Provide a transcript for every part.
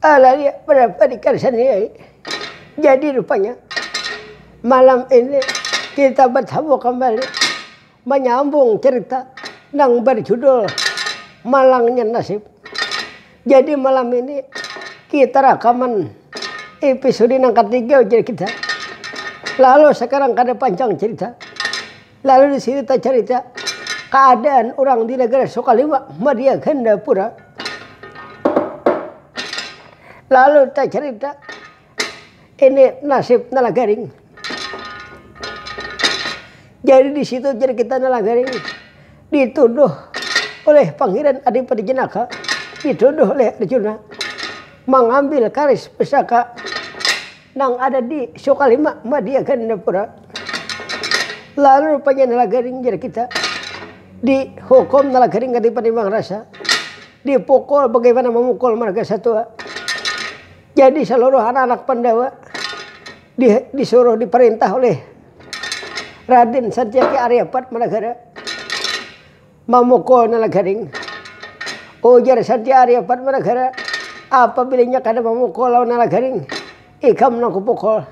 Alanya berapa dikasih. Jadi rupanya malam ini kita bertemu kembali menyambung cerita yang berjudul Malangnya Nasib. Jadi malam ini kita rekaman episode yang ketiga jadi kita. Lalu sekarang kada panjang cerita. Lalu di sini kita cerita keadaan orang di negara Sukalima, Madya Gandapura. Lalu kita cerita ini nasib Nalagaring. Jadi di situ jadi kita Nalagaring dituduh oleh Pangeran Adipati Jenaka, dituduh oleh Arjuna mengambil karis pusaka yang ada di Sukalima, Madya Gandapura. Lalu rupanya Nalagaring jadi kita dihukum Nalagaring Adipati Mangrasa, dipukul bagaimana memukul marga Satua. Jadi seluruh anak-anak Pandawa disuruh diperintah oleh Raden Santyaki Aryapat Managara memukul Nalagaring. Ujar Santyaki Aryapat Managara, apabila kada memukul lawan Nalagaring, ikam nak pukul.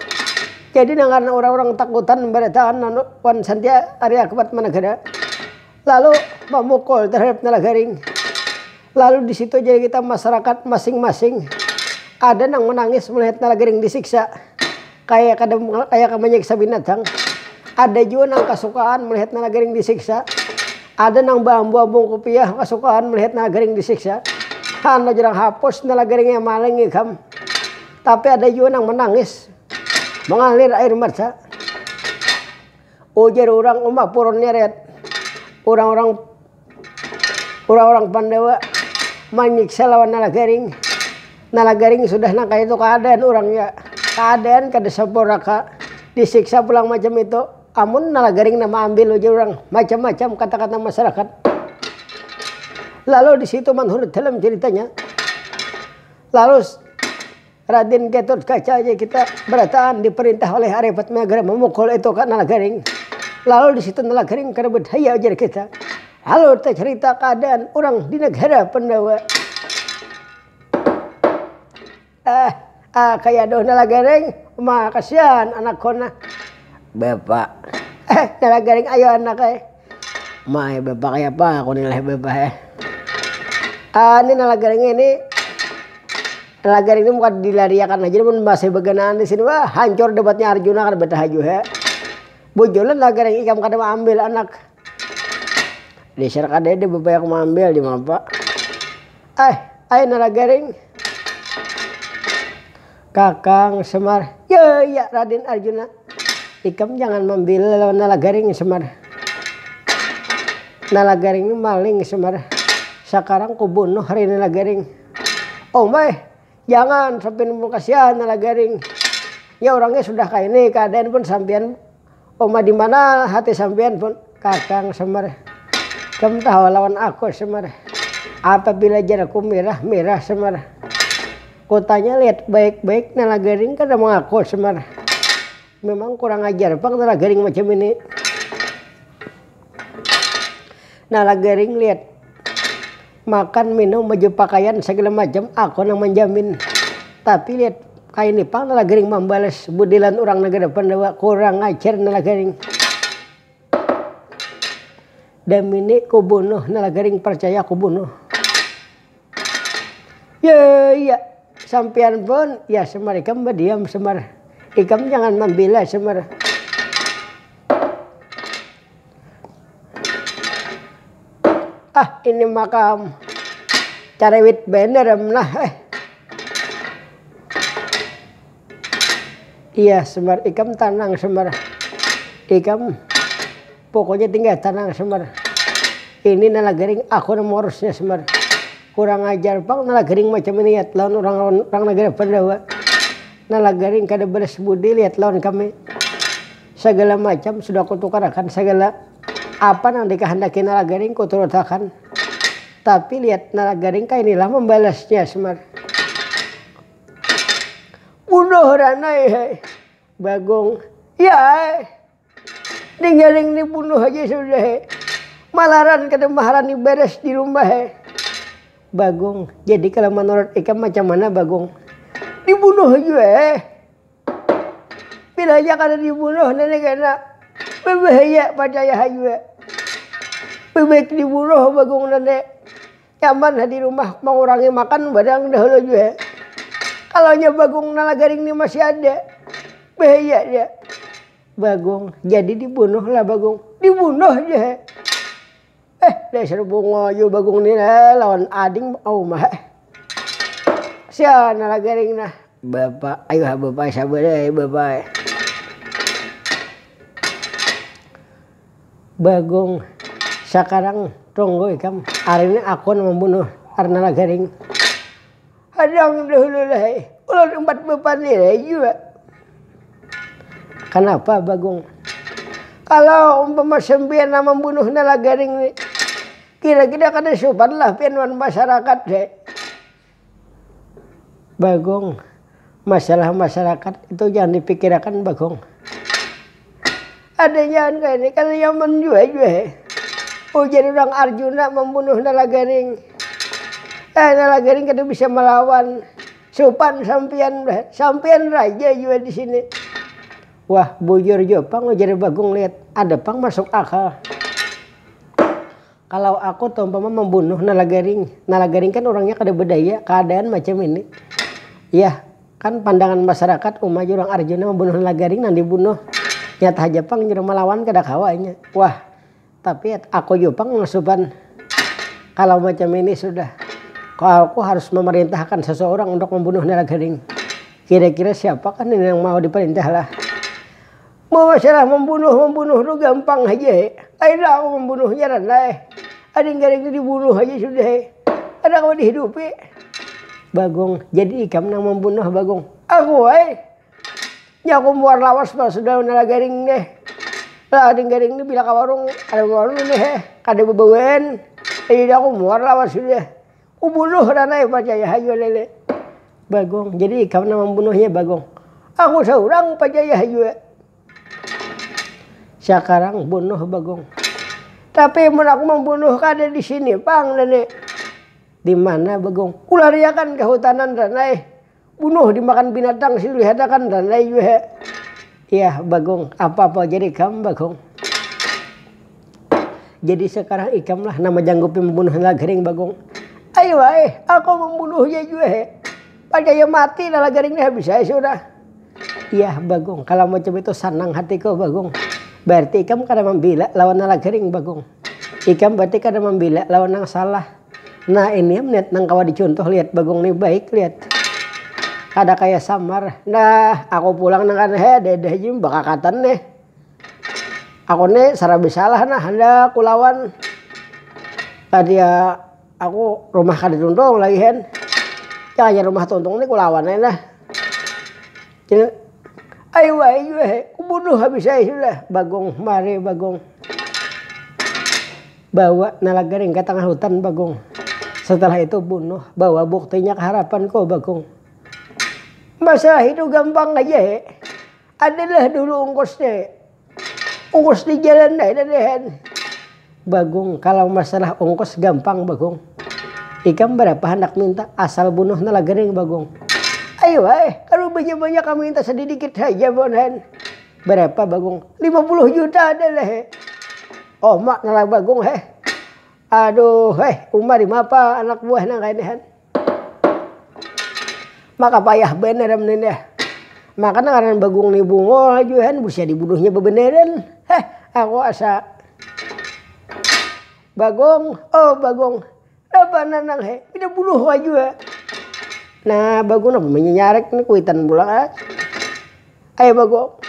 Jadi dengan orang-orang takutan berataan wan Santyaki Aryapat Managara, lalu memukul terhadap Nalagaring. Lalu di situ jadi kita masyarakat masing-masing ada yang menangis melihat Nalagaring disiksa kayak menyiksa binatang. Ada juga yang kasukaan melihat Nalagaring disiksa. Ada yang bambu-bambu kopiah kasukaan melihat Nalagaring disiksa. Hanya jarang hapus Nalagaring yang maling ikam. Tapi ada juga yang menangis mengalir air mata. Ujar orang purun nyeret. Orang-orang Pandawa menyiksa lawan Nalagaring. Nalagaring sudah nangka itu keadaan orangnya. Keadaan kada saporaka disiksa pulang macam itu. Amun Nalagaring nama ambil ujar orang macam-macam kata-kata masyarakat. Lalu di situ menurut dalam ceritanya. Lalu Raden Gatot Kaca aja kita berataan diperintah oleh Aryapat Managara memukul itu ke Nalagaring. Lalu di situ Nalagaring kada berdaya ajar kita. Lalu kita cerita keadaan orang di negara Pandawa. Kayak doh Nalagaring, kasihan anak kona. Bapak, Nalagaring ayo anak Mai bapak kayak apa? Aku nilai bapak ini Nalagaring ini. Nalagaring ini bukan dilariakan aja, pun masih beganaan di sini. Wah, hancur debatnya Arjuna kan betah aja ya. Bujulan Nalagaring ikam kada ambil anak. Disyarak ada dia bapak yang mengambil di mana pak? Ayo Nalagaring. Kakang Semar, ya Raden Arjuna, ikam jangan membela lawan Nalagaring Semar. Nalagaring ini maling Semar. Sekarang ku bunuh hari Nalagaring. Oh my, jangan sampai nemu kasihan Nalagaring. Ya orangnya sudah kayak ini keadaan pun sampean. Oma di mana hati sampean pun Kakang Semar. Kamu tahu lawan aku Semar. Apabila jaraku merah Semar. Kotanya lihat baik-baik Nalagaring kada mengaku Semar. Memang kurang ajar Pak Nalagaring macam ini. Nalagaring lihat makan minum baju pakaian segala macam aku yang menjamin. Tapi lihat kayak ini Pak Nalagaring membalas budilan orang negara Pandawa. Kurang ajar Nalagaring. Dan ini ku bunuh Nalagaring, percaya ku bunuh. Ya. Sampian pun, ya Semar ikam berdiam Semar. Ikam jangan membela Semar. Ini makam Carewit bener nah. Iya Semar, ikam tenang Semar. Ikam pokoknya tinggal tenang Semar. Ini Nalagaring aku nomorusnya Semar. Kurang ajar Pak Nalagaring macam ini lihat lawan orang negara Pandawa. Nalagaring kada beres budi lihat lawan kami. Segala macam sudah kutukarakan segala apa yang dikehendaki Nalagaring kuturutakan. Tapi lihat Nalagaring kayak inilah membalasnya Semar. Bunuh ranai Bagong. Ya ninggaling dibunuh aja sudah. Malaran kada maharani beres di rumah Bagong, jadi kalau menurut ikam macam mana Bagong? Dibunuh aja bila aja kada dibunuh nenek kena berbahaya percaya aja. Bebek dibunuh Bagong nenek. Nyaman di rumah mengurangi makan badang dahulu juga. Kalau nya Bagong nalagaring ini masih ada, bahaya dia. Bagong, jadi dibunuh lah Bagong. Dibunuh aja. Dasar bunga yo Bagong ni lawan ading oh mah. Sia nalagaring nah. Bapak, ayo bapak sabar deh bapak. Bagong, sekarang tunggu ikam. Hari ini aku membunuh karena nalagaring. Hadang dahulu lah. Ulah tempat bapak ni juga. Kenapa Bagong? Kalau umpama sembian membunuh nalagaring ni, kira-kira kada sopan lah pianuan masyarakat deh. Bagong, masalah masyarakat itu jangan dipikirkan Bagong. Ada yang kayak ini kan yang menjual. Oh jadi orang Arjuna membunuh nalagaring. Nalagaring kada bisa melawan. Sopan sampian raja juga di sini. Wah, bujur Jepang jadi Bagong lihat ada pang masuk akal. Kalau aku tuh umpama membunuh nalagaring kan orangnya kada berdaya, keadaan macam ini. Ya, kan pandangan masyarakat umat orang Arjuna membunuh nalagaring dan dibunuh. Nyata Jepang jadi melawan kada kawanya. Wah, tapi aku Jepang ngasupan. Kalau macam ini sudah, kalau aku harus memerintahkan seseorang untuk membunuh nalagaring. Kira-kira siapa kan ini yang mau diperintah lah. Mau masalah membunuh itu gampang aja. Ayolah aku membunuhnya ranai. Ada yang dibunuh aja sudah. Ada kau dihidupi. Bagong, jadi ikam nang membunuh Bagong. Aku ya aku muar lawas pas sudah nalagaring deh. Lah garing ini bila ke warung deh. Kada bebawen. Jadi aku muar lawas sudah. Aku bunuh ranai percaya hayu lele. Bagong, jadi ikam nang membunuhnya Bagong. Aku seorang percaya hayu. Sekarang bunuh Bagong. Tapi mun aku membunuh kada di sini pang nenek. Di mana Bagong? Kulariakan ke hutanan ranai. Bunuh dimakan binatang silih hadakan ranai juga. Iya Bagong, apa-apa jadi kamu Bagong. Jadi sekarang ikam lah nama janggupi membunuh nalagaring Bagong. Ayo aku membunuhnya juga. Percaya mati nalagaringnya habis saya sudah. Iya Bagong, kalau macam itu senang hatiku Bagong. Berarti ikam kada membela lawan nalagaring Bagong. Ikam berarti kada membela lawan yang salah. Nah ini meniat nang kawa dicontoh lihat Bagong nih baik lihat. Kada kayak samar. Nah aku pulang nang kan dedeh jim bakakatan nih. Aku nih sarabi salah nah hendak kulawan. Tadi ya aku rumah kada tuntung lagi hen. Jangan rumah tuntung nih kulawan nah. Jadi ayo kubunuh habis saya sudah. Bagong, mari Bagong. Bawa nalagaring ke tengah hutan Bagong. Setelah itu bunuh, bawa buktinya ke harapanku Bagong. Masalah itu gampang aja. Adalah dulu ongkosnya. Ongkos di jalan deh. Bagong, kalau masalah ongkos gampang Bagong. Ikam berapa hendak minta asal bunuh nalagaring Bagong. Ayo kalau banyak-banyak kamu minta sedikit saja bonan. Berapa Bagong? 50 juta adalah. Oh mak nalang Bagong Aduh umar apa anak buah nang kainihan. Maka payah bener menendah. Maka nang Bagong ni bungo ajuhan bisa dibunuhnya bebeneran. Aku asa. Bagong, oh Bagong. Apa nanang kita bunuh aja. Nah Bagong apa menyarek ni kuitan pula. Ayo Bagong.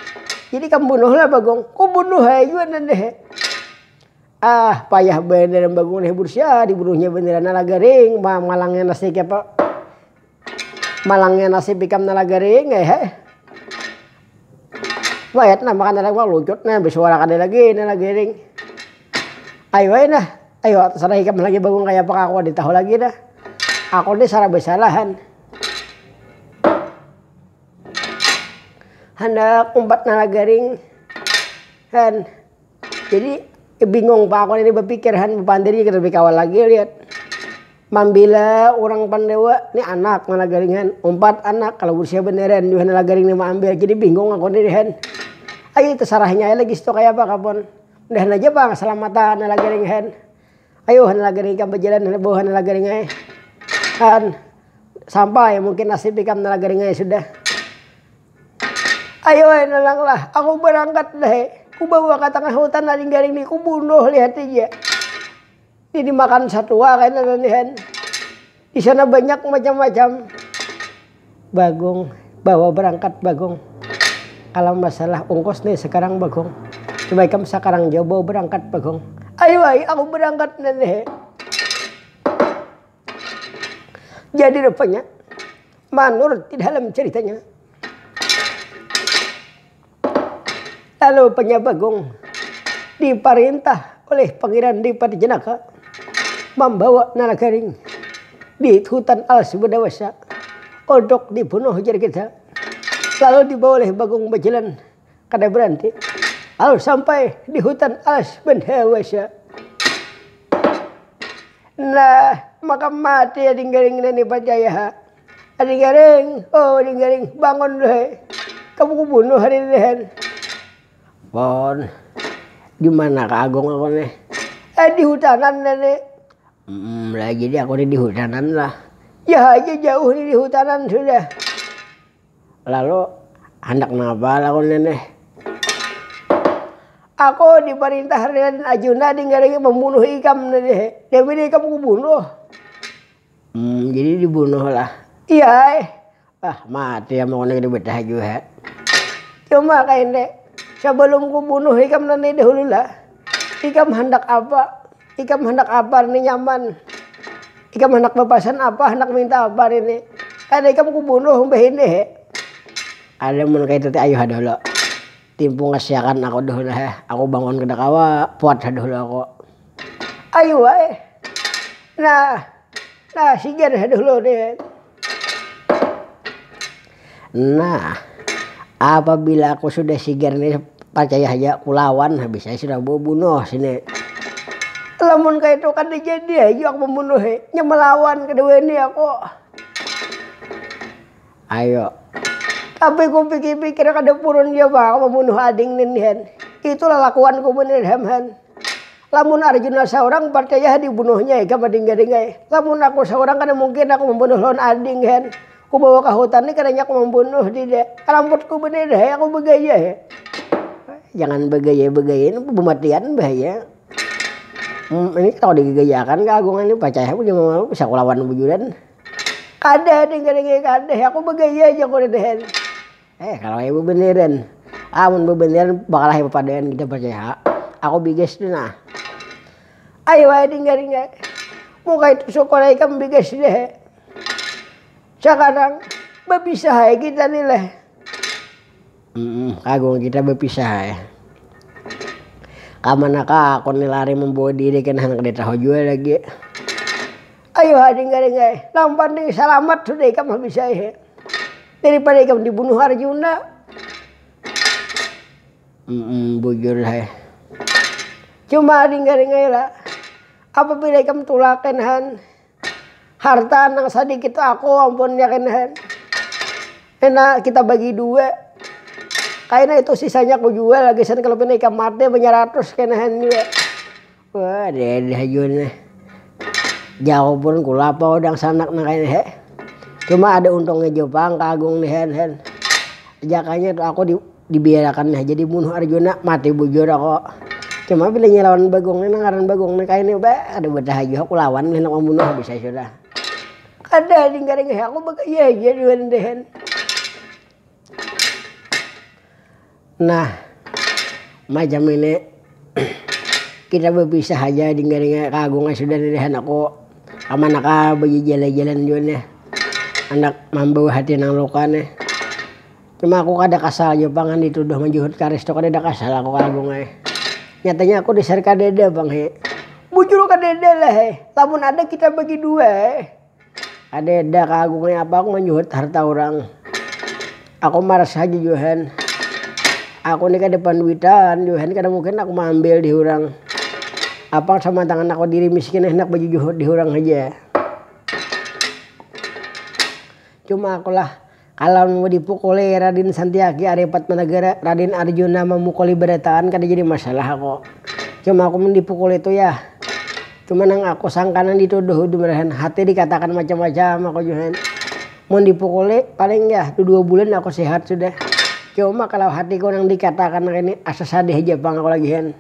Jadi kamu bunuhlah Bagong. Ku bunuh aja nanti. Payah bener Bagong nih bursia dibunuhnya beneran nalagaring. Malangnya nasib apa? Malangnya nasib ikam nalagaring Wayat na makan nalang lucut na bersuara kada lagi nalagaring. Ayo nah. Ayo sana ikam lagi Bagong kayak apa aku di tahu lagi dah. Aku nih salah besalahan. Hendak umpat nalagaring kan. Jadi bingung pak aku ini berpikir han pandiri kita lebih kawal lagi lihat. Mambila orang Pandewa ini anak mana garingan 4 anak kalau berusia beneran juga nala garing mah ambil jadi bingung aku dirihan. Ayo terserahnya lagi stok kayak apa kapon. Udah aja bang selamatan nala garingan. Ayo nala garing kan berjalan bawa nala garingan. Kan sampai mungkin nasib ikam nala garingan sudah. Ayo nalang lah aku berangkat deh. Ku bawa ke tengah hutan nari garing nih ku bunuh lihat aja. Ini dimakan satwa kayaknya latihan. Di sana banyak macam-macam. Bagong bawa berangkat Bagong. Kalau masalah ongkos nih sekarang Bagong. Coba kamu sekarang jauh bawa berangkat Bagong. Ayo aku berangkat nih. Jadi rupanya menurut di dalam ceritanya. Lalu penyak Bagong diperintah oleh Pangeran Dipati Janaka membawa nala garing di hutan alas Bedawasa untuk dibunuh jadi kita. Lalu dibawa oleh Bagong berjalan kada berhenti. Lalu sampai di hutan alas Bedawasa. Nah maka mati ading garing ini percaya. Ading garing, oh ading garing bangun deh. Kamu kubunuh hari ini. Pon, di mana Kak Agung aku nih? Di hutanan nenek. Lagi dia aku di hutanan lah. Ya aja jauh di hutanan sudah. Lalu hendak napa aku nenek? Aku diperintah Raden Arjuna tinggal membunuh ikam nenek. Dia pilih ikam ku bunuh. Jadi dibunuh lah. Iya. Mati ya mau nih betah juga. Cuma kayak nek sebelum ku bunuh ikam nenek dahulu lah. Ikam hendak apa? Ikam hendak apa ini nyaman? Ikam hendak bebasan apa? Hendak minta apa ini? Karena ikam ku bunuh mbah ini. Ada mun kayak itu ayo dulu. Timpung kasiakan aku dulu lah. Aku bangun kena kawa, puat dulu aku. Ayo Nah siger dulu nih. Nah, apabila aku sudah siger nih percaya aja kulawan habis saya sudah bunuh sini. Lamun kayak itu kan jadi aja aku membunuh melawan kedua ini aku. Ayo. Tapi ku pikir-pikir kada purun dia bang membunuh ading ninihan. Itulah lakuanku bener hamhan. Lamun Arjuna seorang percaya dibunuhnya ikam ading-ading. Lamun aku seorang kan mungkin aku membunuh lawan ading kan. Ku bawa ke hutan ini karena aku membunuh dia. Rambutku bener aku begaya. Jangan begaya ini pematian bahaya. Ini kalau digayakan keagungan ini percaya aku cuma bisa kulawan bujuran. Kada kada aku begaya aja kok dehen. Kalau ibu beneran, amun beneran bakal ibu padaan kita percaya. Aku bigas tuh nah. Ayo tinggal. Muka itu sekolah ikan bigas deh. Sekarang berpisah kita nih lah. Kagung kita berpisah ya. Kamana ka ako nilari membawa diri kan anak kita tahu jual lagi. Ayo tinggal. Lampan nih selamat sudah kamu bisa ya. Daripada kamu dibunuh Arjuna. Bujur lah ya. Cuma tinggal lah. Apabila kamu tulakan han. Harta nang sedikit aku ampun yakin han. Enak kita bagi 2. Kayaknya itu sisanya aku jual lagi sen kalau punya ikan mati banyak ratus kenahan juga. Wah dah jun. Jauh pun kulapa udang sanak na kayaknya. Cuma ada untungnya Jepang kagung nih hen. Jakanya tuh aku dibiarkan nih jadi bunuh Arjuna mati bujur aku. Cuma bila lawan Bagong ini ngaran Bagong nih kayaknya ada betah aja aku lawan nih nak membunuh bisa sudah. Ada tinggal aku begaya aja duluan dehen. Nah, macam ini kita berpisah aja dengan kagungan sudah dilihat aku sama anak bagi jalan-jalan juga anak membawa hati nang lokane. Cuma aku kada kasal Jepangan dituduh menjuhut karis to kada kasal aku kagungan. Nyatanya aku disar kadeda bang he. Bujur kadeda lah he. Lamun ada kita bagi 2 Kadeda kagungan apa aku menjuhut harta orang. Aku marah saja Johan. Aku nih ke depan duitan, Johan kadang mungkin aku mengambil di orang. Apa sama tangan aku diri miskin enak baju juhud di orang aja. Cuma akulah kalau mau dipukuli Raden Santiaki Arya Padmanegara, Raden Arjuna memukuli Barataan kada jadi masalah kok. Cuma aku mau dipukul itu ya. Cuma nang aku sangkanan dituduh dumerahan hati dikatakan macam-macam aku juga. Mau dipukuli paling ya 2 bulan aku sehat sudah. Cuma kalau hatiku nang dikatakan ini asa sadih aja bang aku lagi hen.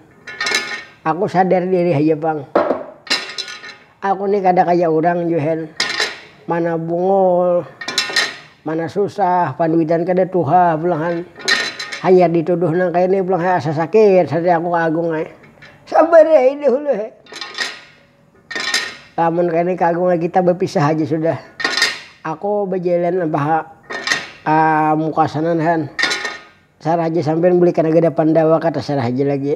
Aku sadar diri aja bang. Aku nih kada kaya orang juga. Mana bungol, mana susah, panduitan kada tuha belahan. Hanya dituduh nang kayak ini belang asa sakit, sadar aku kagung ay. Sabar ya ini dulu he. Lamun kayak ini kagung kita berpisah aja sudah. Aku berjalan apa muka sanan han. Sarah aja sampai beli kada Pandawa kata Sarah aja lagi.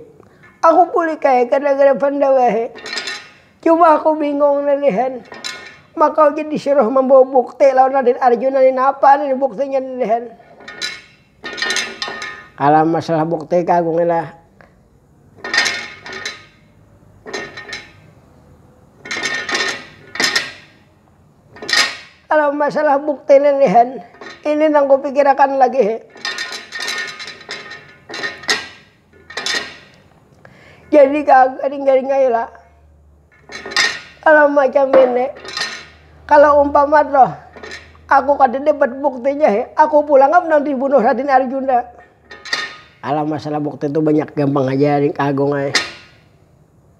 Aku beli kayak kada Pandawa he. Cuma aku bingung nalihan. Maka jadi disuruh membawa bukti lawan Raden Arjuna ini apa nih buktinya nalihan. Kalau masalah bukti kagung lah. Kalau masalah bukti nalihan. Ini nang kupikirkan lagi he. Jadi kagak garing-garing lah. Kalau macam ini, kalau umpama loh, aku kada dapat buktinya he, aku pulang nang dibunuh Raden Arjuna. Kalau masalah bukti itu banyak gampang aja ring kagung ay.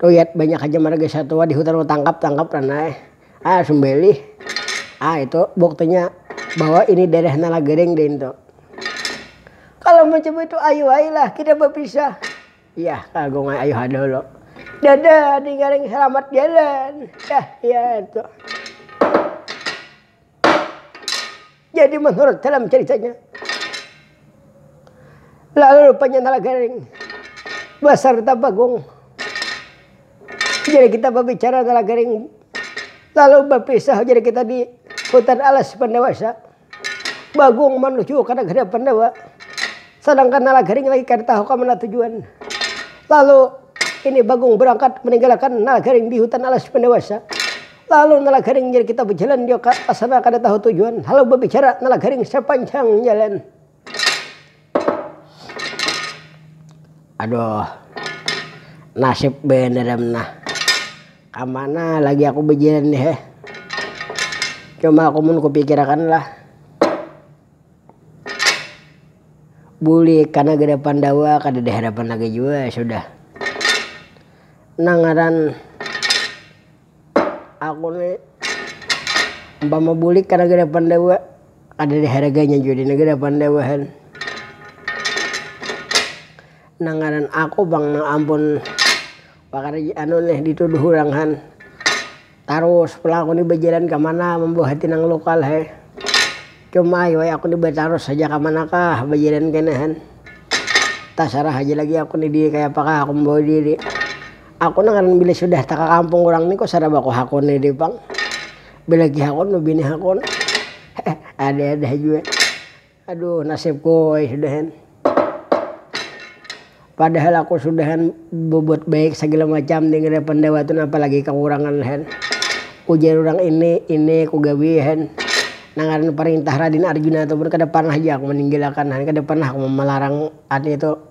Tuh lihat banyak aja marga satwa di hutan tangkap ranai. Sembelih. Itu buktinya bahwa ini daerah Nalagereng deh itu. Kalau macam itu ayo lah kita berpisah. Iya kagung ay ayo dulu. Dadah, tinggalin selamat jalan. Ya itu. Jadi menurut dalam ceritanya. Lalu rupanya Nalagereng. Beserta Bagong. Jadi kita berbicara Nalagereng. Lalu berpisah jadi kita di hutan alas Pandawasa. Bagong menuju ke negara Pandawa. Sedangkan Nalagereng lagi kada tahu kemana tujuan. Lalu ini Bagong berangkat meninggalkan Nalagereng di hutan alas Pandawasa. Lalu Nalagereng jadi kita berjalan dia ke sana kada tahu tujuan. Lalu berbicara Nalagereng sepanjang jalan. Aduh, nasib bener nah. Kamana lagi aku berjalan nih Cuma aku mau kupikirkan lah. Boleh karena gede Pandawa kada di hadapan lagi juga sudah. Nangaran aku nih umpama bulik karena gede Pandawa ada di harganya juga di negara Pandawahan. Nangaran aku bang nang ampun pakar nih dituduh urangan. Terus pelaku nih berjalan kemana membawa hati nang lokal he. Cuma ayo aku nih bertarus saja kemana kah berjalan kenahan. Tasarah aja lagi aku nih dia kayak apakah aku membawa diri. Aku nangan bila sudah tak ke kampung orang nih kok sada bako hakon nih di pang. Bila lagi hakon no bini hakon. Ada juga. Aduh nasibku sudahan. Padahal aku sudahan bobot baik segala macam dengan Pandawa itu apalagi kekurangan hen. Ujar orang ini ku gawihan. Nangaran perintah Raden Arjuna itu pun kada pernah aja aku meninggalkan han, kada pernah aku melarang itu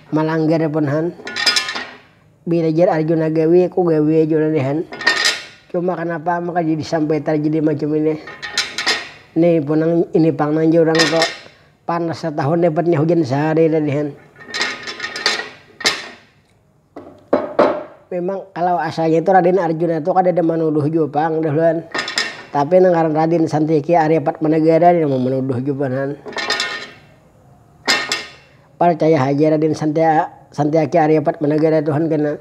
melanggar pun han. Bila jar Arjuna gawi aku gawi aja han. Cuma kenapa maka jadi sampai terjadi macam ini. Nih pun ini pang nanti orang kok panas setahun dapatnya hujan sehari tadi han. Memang kalau asalnya itu Raden Arjuna itu kada ada menuduh juga pang dahuluan. Tapi nangaran Raden Santiaki Arya Padmanegara dia mau menuduh juga han. Percaya aja Raden Santiaki Arya Padmanegara Tuhan kena.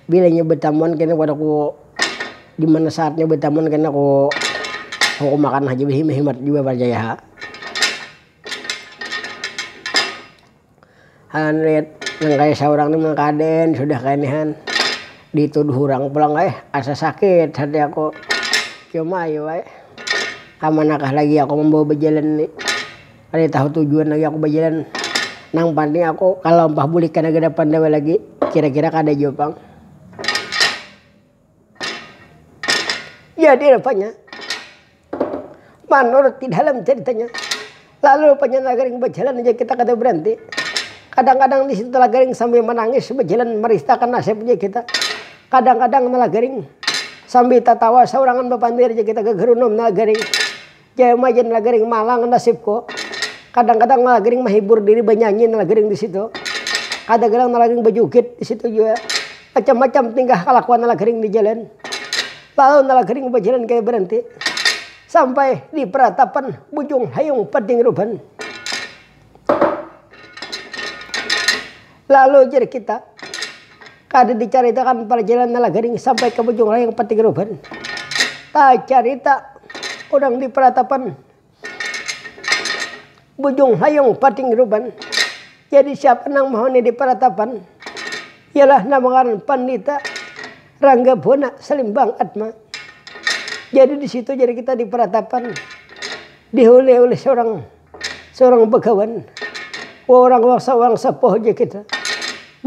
Bilanya bertamuan kena pada ku di mana saatnya bertamuan kena ku makan aja hemat juga percaya. Han lihat nang kayak seorang ini mengkaden sudah kainihan dituduh orang pulang asa sakit hati aku. Cuma ayo kamanakah lagi aku membawa berjalan nih. Ada tahu tujuan lagi aku berjalan. Nang pandai aku kalau empah boleh ke negara Pandawa lagi kira-kira kada jopang. Jadi rupanya Menurut di dalam ceritanya. Lalu penyanyi Garing berjalan aja kita kata berhenti. Kadang-kadang di situ Garing sambil menangis berjalan meristakan nasibnya kita. Kadang-kadang Garing sambil tertawa saurangan bepandir aja kita ke gerunum Garing. Jamajan Garing malang nasibku. Kadang-kadang Garing menghibur diri bernyanyi Garing di situ. Kadang-kadang Garing berjukit di situ juga. Macam-macam tingkah kelakuan Garing di jalan. Lalu Garing berjalan kayak berhenti. Sampai di peratapan Bujung Hayung Pating Ruban. Lalu jadi kita kada diceritakan perjalanan Garing sampai ke Bujung Hayung Pating Ruban. Tak cerita orang di peratapan Bujung Hayung Pating Ruban. Jadi siapa nang mohon di peratapan ialah namakan Pandita Rangga Bona Selimbang Atma. Jadi di situ jadi kita di peratapan dihuni oleh seorang begawan, orang sepuh aja kita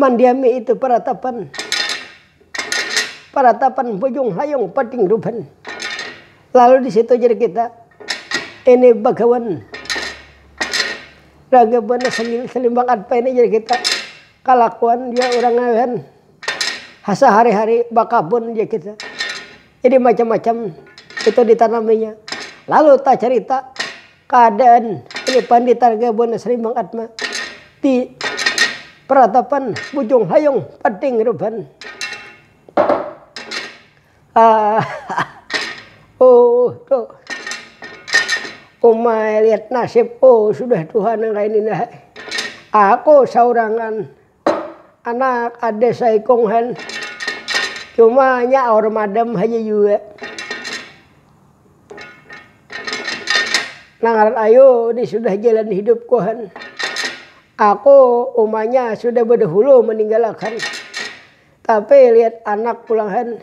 mendiami itu peratapan Bujung Hayung Pating Ruban. Lalu di situ jadi kita ini begawan Rangga Bona Selimbang Atma ini jadi kita kelakuan dia orang lain hasa hari-hari bakabun aja kita. Jadi macam-macam itu ditanaminya. Lalu tak cerita keadaan ini Pandita Rangga Bona Selimbang Atma di peratapan Bujung Hayung Pating Ruban. Tuh. Umay lihat nasib, sudah Tuhan yang kayak ini. Aku saurangan anak ada saikonghan. Cuma nya orang madam aja juga. Nangaran ayo ini sudah jalan hidup kohan. Aku umanya sudah berdahulu meninggalkan. Tapi lihat anak pulangan.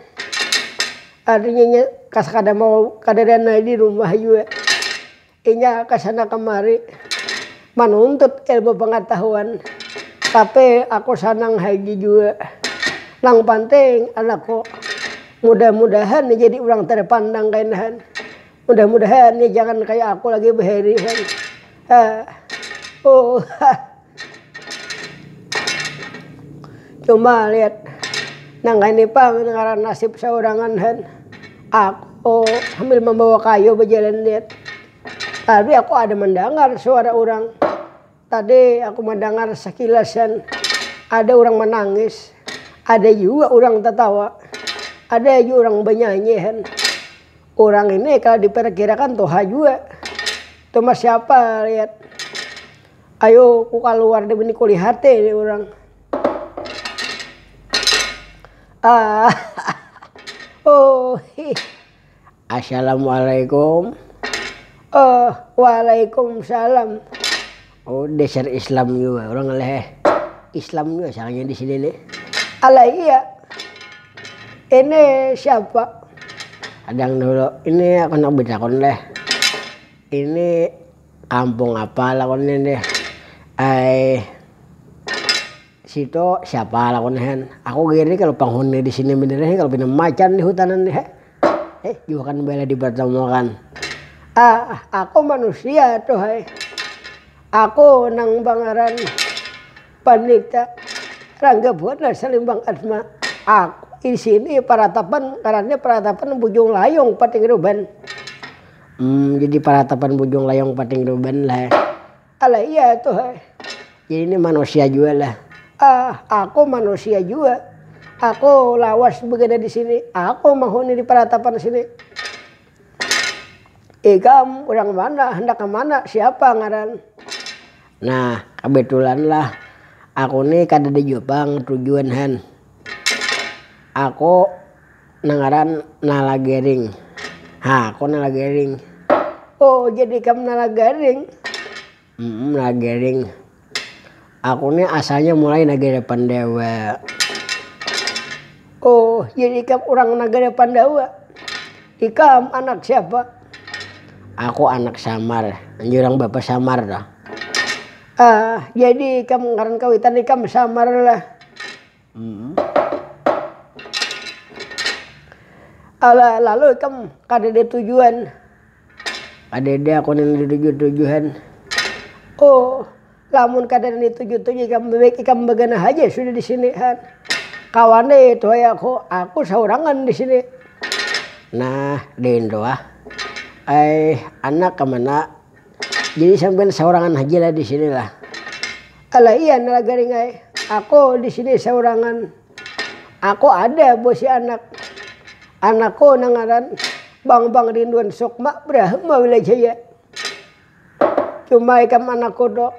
Artinya kada mau kadadana di rumah juga. Inya kesana kemari menuntut ilmu pengetahuan. Tapi aku senang haji juga. Nang penting anakku mudah-mudahan jadi orang terpandang kainahan. Mudah-mudahan nih jangan kayak aku lagi berhari. Cuma lihat nang ini pang ngaran nasib seorangan han. Aku sambil membawa kayu berjalan lihat. Tadi aku ada mendengar suara orang. Tadi aku mendengar sekilasan ada orang menangis. Ada juga orang tertawa. Ada juga orang bernyanyi han. Orang ini kalau diperkirakan Toha juga. Cuma siapa lihat. Ayo ku keluar dari ini kulihat ini orang. Assalamualaikum. Waalaikumsalam. Dasar Islam juga orang leh. Islam juga salahnya di sini nih. Alah iya. Ini siapa? Adang dulu. Ini aku nak bicara leh. Ini kampung apa lakon ini? Situ siapa lakon hen? Aku gini kalau penghuni di sini benernya kalau pindah macan di hutanan nih. Juga kan bela dipertemukan. Aku manusia tuh hai. Aku nang bangaran Pandita Rangga Bona Selimbang Atma. Aku di sini peratapan karena peratapan Bujung Layung Pating Ruban. Jadi peratapan Bujung Layung Pating Ruban lah. Alah iya tuh hai. Jadi ini manusia juga lah. Aku manusia juga. Aku lawas begini di sini. Aku mahuni di peratapan sini. Ikam orang mana? Hendak ke mana? Siapa ngaran? Nah kebetulan lah. Aku nih kada di Jepang tujuan han. Aku nangaran Nalagaring. Aku Nalagaring. Jadi kamu Nalagaring? Nalagaring. Aku nih asalnya mulai Nagara Pandawa. Jadi kamu orang Nagara Pandawa. Ikam anak siapa? Aku anak Samar. Jurang bapak Samar dah. Jadi kamu ngaran kawitan ikam Samar lah. Lalu kamu kada ada tujuan. kadede aku nih tujuh-tujuhan. Oh, lamun kadang dituju-tuju ikam bagana aja sudah di sini han. Kawane itu aku saurangan di sini. Nah, dendo anak kemana? Jadi sampai saurangan aja lah di sini lah. Alah iya nalagaring aku di sini saurangan. Aku ada bosi anak. Anakku nangaran Bang Rinduan Sukma Brahma Wilajaya. Cuma ikam anakku do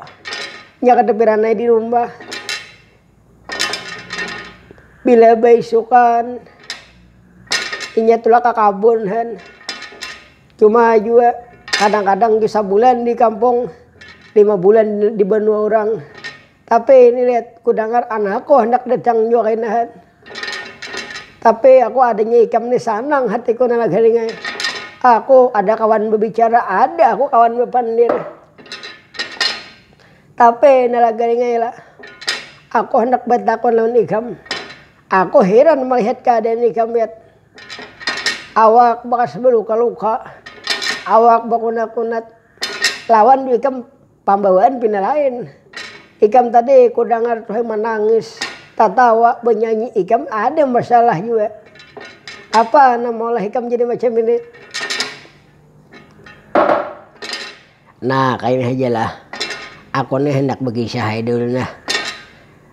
nya ketepiranai di rumah. Bila baisukan inya tulah kakabun han. Cuma juga kadang-kadang bisa bulan di kampung 5 bulan di benua orang. Tapi ini lihat kudangar anakku hendak datang juga kainahan. Tapi aku adanya ikam nih sanang hatiku nalagaring aku ada kawan berbicara, ada aku kawan berpandir. Tapi nalagaring lah aku hendak bertakon lawan ikam. Aku heran melihat keadaan ikam lihat. Awak bekas berluka-luka, awak bakunat-kunat, lawan ikam pambawaan pina lain. Ikam tadi ku dengar tuh menangis, tatawa, bernyanyi, ikam ada masalah juga. Apa nama lah ikam jadi macam ini? Nah, kayak aja lah. Aku nih hendak berkisah dulu nah.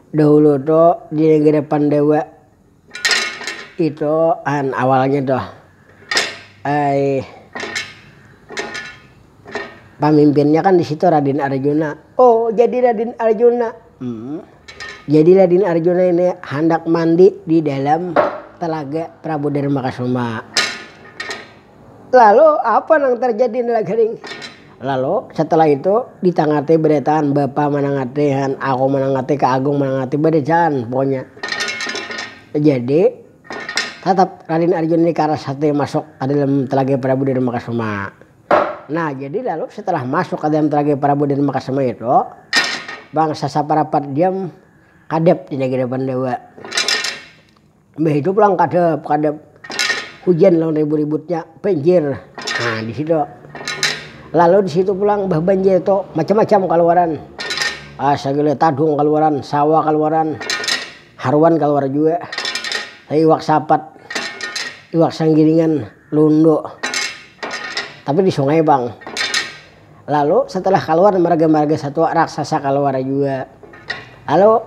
Dulu tuh di negeri Pandawa itu awalnya tuh pemimpinnya kan di situ Raden Arjuna. Oh, jadi Raden Arjuna. Jadi Raden Arjuna ini hendak mandi di dalam telaga Prabu Darmakasuma. Lalu apa yang terjadi nalagaring? Lalu setelah itu ditangati beretaan bapak menangatihan, aku menangati ke Agung menangati beretaan pokoknya. Jadi tetap Raden Arjuna ini karena satu masuk ke dalam telaga Prabu Darmakasuma. Nah jadi lalu setelah masuk ke dalam telaga Prabu Darmakasuma itu bangsa saparapat diam kadep di negeri Pandawa. Begitu pulang kadep hujan lawan ribut-ributnya banjir. Nah di situ. Lalu di situ pulang bah banjir itu macam-macam keluaran. Segala tadung keluaran, sawah keluaran, haruan keluar juga. Iwak sapat, iwak sanggiringan, lundo. Tapi di sungai bang. Lalu setelah keluar marga-marga satu raksasa keluar juga. Lalu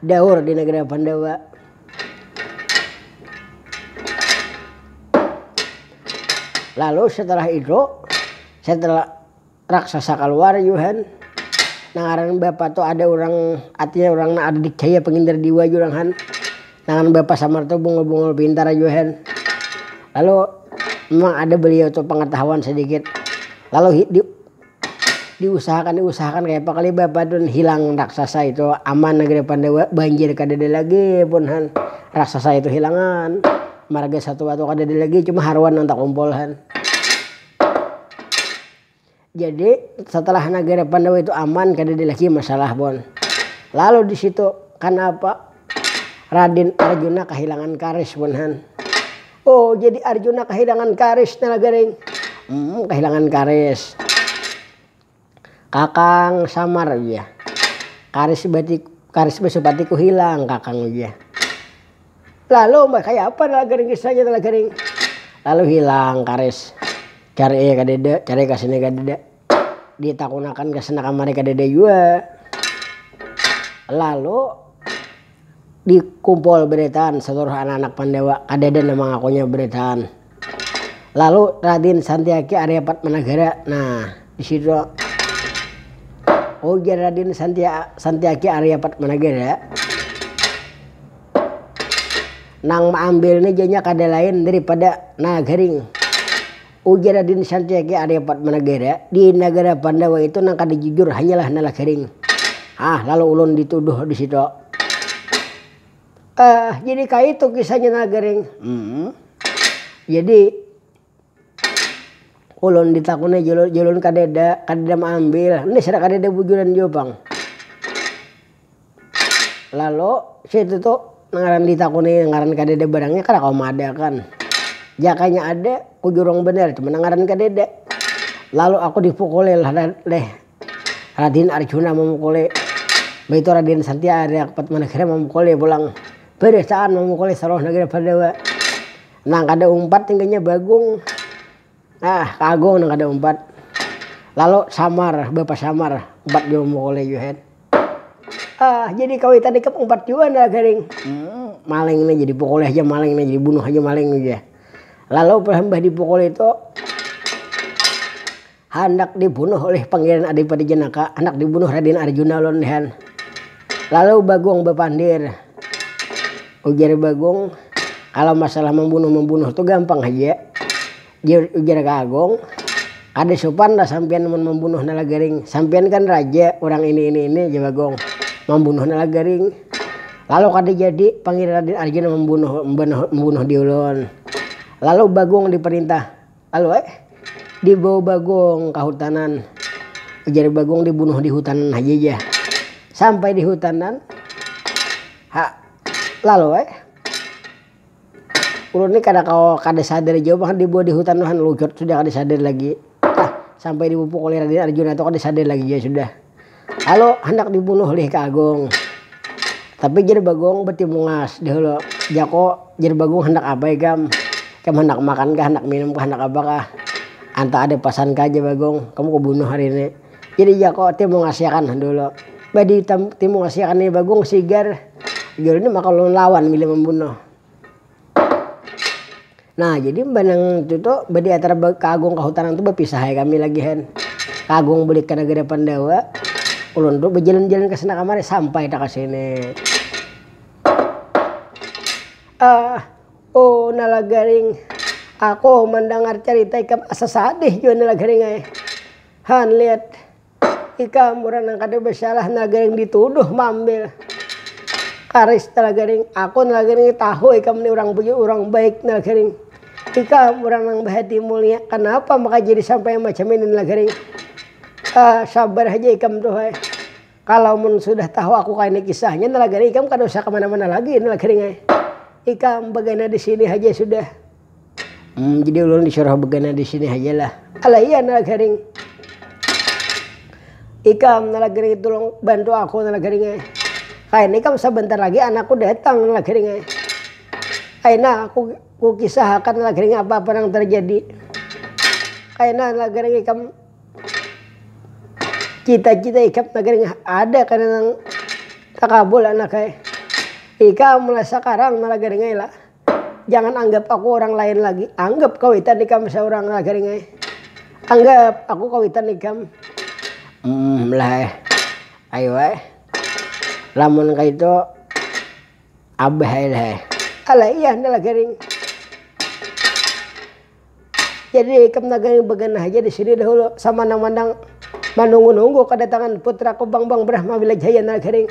daur di negeri Pandawa. Lalu setelah itu, setelah raksasa keluar Yuhan, nangaran bapak tuh ada orang, artinya orang ada dikjaya pengintar diwa Yuhan. Nangan bapak Samarto bungul-bungul pintar Yuhan. Lalu memang ada beliau tuh pengetahuan sedikit. Lalu diusahakan kayak apa kali bapak tuh hilang raksasa itu aman negeri Pandawa banjir kadede lagi pun han raksasa itu hilangan marga satu atau kadede lagi cuma haruan nanti kumpulhan. Jadi setelah negara Pandawa itu aman kadede lagi masalah bon. Lalu di situ kenapa Raden Arjuna kehilangan karis bon han. Oh jadi Arjuna kehilangan karis nalagaring. Kehilangan karis. Kakang samar ya. Karis basupatiku hilang kakang ya. Lalu kayak apa nalagaring kisahnya nalagaring. Lalu hilang karis. Cari kadede, cari kasini kadede. Ditakunakan kesana kamari kadede juga. Lalu dikumpul beretaan seluruh anak-anak Pandawa kadede nama ngakunya beretaan. Lalu Raden Santiaki Arya Padmanegara. Nah di situ ujar Raden Santiaki Arya Padmanegara nang maambil ini jadinya kada lain daripada Nagaring. Ujar Raden Santiaki Arya Padmanegara di negara Pandawa itu nang kada jujur hanyalah Nagaring. Lalu ulun dituduh di situ. Jadi kayak itu kisahnya Nagaring. Jadi ulun ditakuni julun kadeda maambil. Ini sedang kadeda bujuran jopang. Lalu situ tuh ngaran ditakuni ngaran kadeda barangnya kada kau ada kan. Jakanya ada kujurong bener cuma ngaran kadeda. Lalu aku dipukuli oleh Raden Arjuna memukuli. Begitu Raden Santiarya Padmanegara memukuli pulang. Beresaan memukuli seluruh negeri Pandawa. Nang kada umpat tingginya Bagong. Nah kagong nang kada umpat. Lalu Samar, Bapak Samar umpat juga memukuli Yuhen. Jadi kawitan ikap umpat juga ndak garing. Maling ini jadi pukul aja maling ini jadi bunuh aja maling aja. Lalu Mbah dipukul itu hendak dibunuh oleh Pangeran Adipati Janaka, hendak dibunuh Raden Arjuna londehan. Lalu Bagong bepandir. Ujar Bagong, kalau masalah membunuh itu gampang aja. Dia ujar Kagong, ada sopan lah sampean membunuh Nalagaring. Sampean kan raja, orang ini aja Bagong. Membunuh Nalagaring. Lalu kada jadi Pangeran Raden Arjuna membunuh diulun. Lalu Bagong diperintah. Lalu dibawa Bagong ke hutanan. Ujar Bagong dibunuh di hutanan aja. Sampai di hutanan. Lalu ulun ini kada sadar jauh bahkan dibawa di hutan lucut sudah kada sadar lagi. Sampai dipupuk oleh Raden Arjuna itu kada sadar lagi ya sudah. Lalu hendak dibunuh oleh Kagong. Tapi jadi Bagong beti mungas dahulu. Jako jadi Bagong hendak apa ya kam? Kamu hendak makan kah, hendak minum kah, hendak apa kah? Anta ada pasan kah aja Bagong, kamu kebunuh hari ini. Jadi Jako timu ngasihkan dulu. Badi timu ngasihkan nih Bagong sigar. Jadi ini maka lawan milih membunuh. Nah jadi benang itu tuh badi antara Kagong ke hutanan itu berpisah ya kami lagi hen. Kagong balik ke negara Pandawa. Ulun tuh berjalan-jalan ke sana kamari sampai tak ke sini. Nalagaring. Aku mendengar cerita ikam asa sadih juga Nalagaring Han lihat ikam orang yang kada bersalah Nalagaring dituduh mambil. Aris Nalagaring, aku Nalagaring tahu ikam ini orang punya orang baik Nalagaring. Ikam orang yang berhati mulia, kenapa maka jadi sampai macam ini Nalagaring? Sabar aja ikam tuh. Kalau mun sudah tahu aku kayak ini kisahnya Nalagaring, ikam kada usah kemana-mana lagi Nalagaring. Ikam bagaimana di sini aja sudah. Jadi ulun disuruh bagaimana di sini aja lah. Alah iya Nalagaring. Ikam Nalagaring tolong bantu aku Nalagaring. Kayak kamu sebentar lagi anakku datang Nalagaring. Kayak aku kisahkan Nalagaring apa yang terjadi. Kayak Nalagaring kamu cita-cita ikam Nalagaring ada karena takabul anak ikam mulai sekarang Nalagaring lah. Jangan anggap aku orang lain lagi. Anggap kawitan ikam seorang Nalagaring. Anggap aku kawitan ikam. Lah. Ayo lamun kayak itu abah lah. Alah iya Nalagaring. Jadi ikam Nalagaring begenah aja di sini dahulu sama mandang menunggu-nunggu kedatangan putra ku Bang Brahma Wilajaya Nalagaring.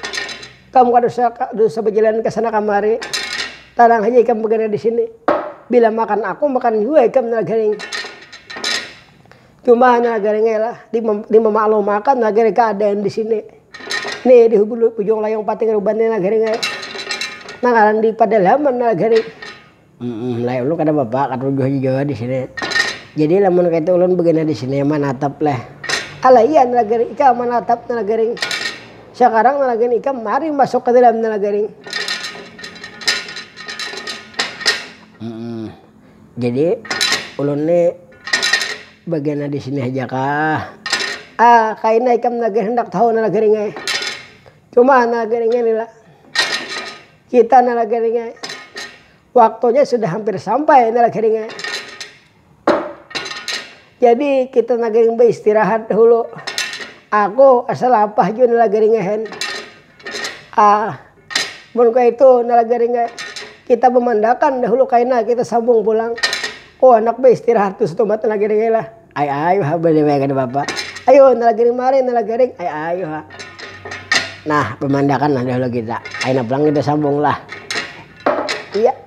Kamu kada usah berjalan ke sana kamari. Tarang aja ikam begenah di sini. Bila makan aku makan juga ikam Nalagaring. Cuma Nalagaring lah di memaklum makan Nalagaring keadaan di sini. Nih di ujung layang pating rubannya Nalagaring. Nangaran di pedalaman Nalagaring. Lah lu kada bapak kata juga di sini. Jadi lamun kayak itu ulun begini di sini manatap lah. Alah iya Nalagaring ikam manatap Nalagaring. Sekarang Nalagaring ikam mari masuk ke dalam Nalagaring. Jadi ulun nih begini di sini aja kah? Kayaknya ikam Nalagaring hendak tahu Nalagaring. Cuma Nalagaring ini lah. Kita Nalagaring waktunya sudah hampir sampai Nalagaring. Jadi kita Nalagaring beristirahat dahulu. Aku asal apa juga Nalagaring mun kayak itu Nalagaring kita memandakan dahulu kaina kita sambung pulang. Anak beristirahat tuh setumat Nalagaring lah. Ayo boleh ada bapak. Ayo Nalagaring mari Nalagaring. Ayo. Nah, pemandakan lah dahulu kita. Ayo pulang kita sambung lah. Iya.